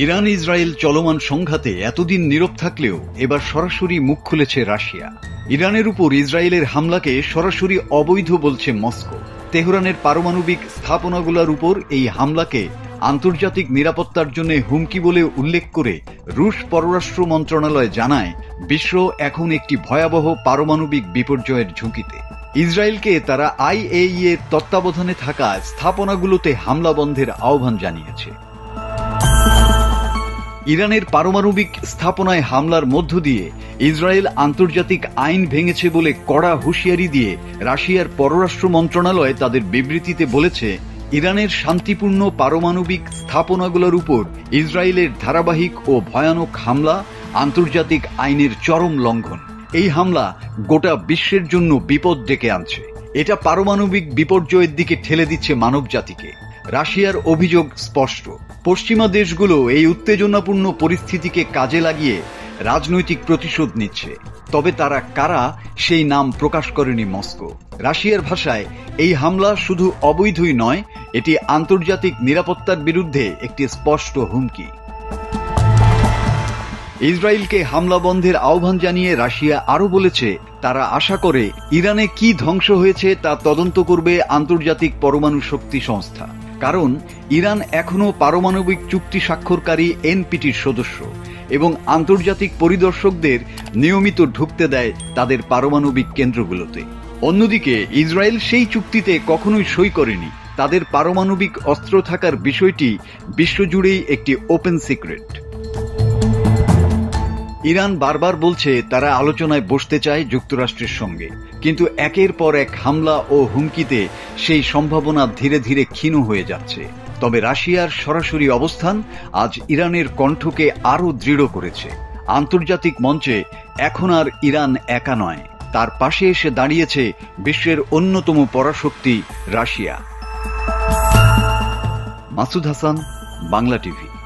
Iran Israel চলমান সংঘাতে এতদিন নীরব থাকলেও এবার সরাসরি মুখ খুলেছে রাশিয়া। ইরানের উপর ইসরায়েলের হামলাকে সরাসরি অবৈধ বলছে মস্কো। তেহরানের পারমাণবিক স্থাপনাগুলোর উপর এই হামলাকে আন্তর্জাতিক নিরাপত্তার জন্য হুমকি বলে উল্লেখ করে রুশ পররাষ্ট্র মন্ত্রণালয় জানায়, বিশ্ব এখন একটি ভয়াবহ পারমাণবিক বিপর্যয়ের ঝুঁকিতে। ইসরায়েলকে তারা IAEA এর তত্ত্বাবধানে থাকা স্থাপনাগুলোতে হামলা বন্ধের আহ্বান জানিয়েছে। ইরানের পারমাণবিক স্থাপনায় হামলার মধ্য দিয়ে ইসরায়েল আন্তর্জাতিক আইন ভেঙেছে বলে কড়া হুঁশিয়ারি দিয়ে রাশিয়ার পররাষ্ট্র মন্ত্রণালয় তাদের বিবৃতিতে বলেছে, ইরানের শান্তিপূর্ণ পারমাণবিক স্থাপনাগুলোর উপর ইসরায়েলের ধারাবাহিক ও ভয়ানক হামলা আন্তর্জাতিক আইনের চরম লঙ্ঘন। এই হামলা গোটা বিশ্বের জন্য বিপদ ডেকে আনছে। এটা পারমাণবিক বিপর্যয়ের দিকে ঠেলে দিচ্ছে মানবজাতিকে। রাশিয়ার অভিযোগ স্পষ্ট, পশ্চিমা দেশগুলো এই উত্তেজনাপূর্ণ পরিস্থিতিকে কাজে লাগিয়ে রাজনৈতিক প্রতিশোধ নিচ্ছে। তবে তারা কারা সেই নাম প্রকাশ করেনি মস্কো। রাশিয়ার ভাষায় এই হামলা শুধু অবৈধই নয়, এটি আন্তর্জাতিক নিরাপত্তার বিরুদ্ধে একটি স্পষ্ট হুমকি। ইসরায়েলকে হামলা বন্ধের আহ্বান জানিয়ে রাশিয়া আরও বলেছে, তারা আশা করে ইরানে কি ধ্বংস হয়েছে তা তদন্ত করবে আন্তর্জাতিক পরমাণু শক্তি সংস্থা। কারণ ইরান এখনও পারমাণবিক চুক্তি স্বাক্ষরকারী NPTর সদস্য এবং আন্তর্জাতিক পরিদর্শকদের নিয়মিত ঢুকতে দেয় তাদের পারমাণবিক কেন্দ্রগুলোতে। অন্যদিকে ইসরায়েল সেই চুক্তিতে কখনোই সই করেনি। তাদের পারমাণবিক অস্ত্র থাকার বিষয়টি বিশ্বজুড়েই একটি ওপেন সিক্রেট। ইরান বারবার বলছে তারা আলোচনায় বসতে চায় যুক্তরাষ্ট্রের সঙ্গে, কিন্তু একের পর এক হামলা ও হুমকিতে সেই সম্ভাবনা ধীরে ধীরে ক্ষীণ হয়ে যাচ্ছে। তবে রাশিয়ার সরাসরি অবস্থান আজ ইরানের কণ্ঠকে আরও দৃঢ় করেছে। আন্তর্জাতিক মঞ্চে এখন আর ইরান একা নয়, তার পাশে এসে দাঁড়িয়েছে বিশ্বের অন্যতম পরাশক্তি রাশিয়া। মাসুদ হাসান, বাংলা টিভি।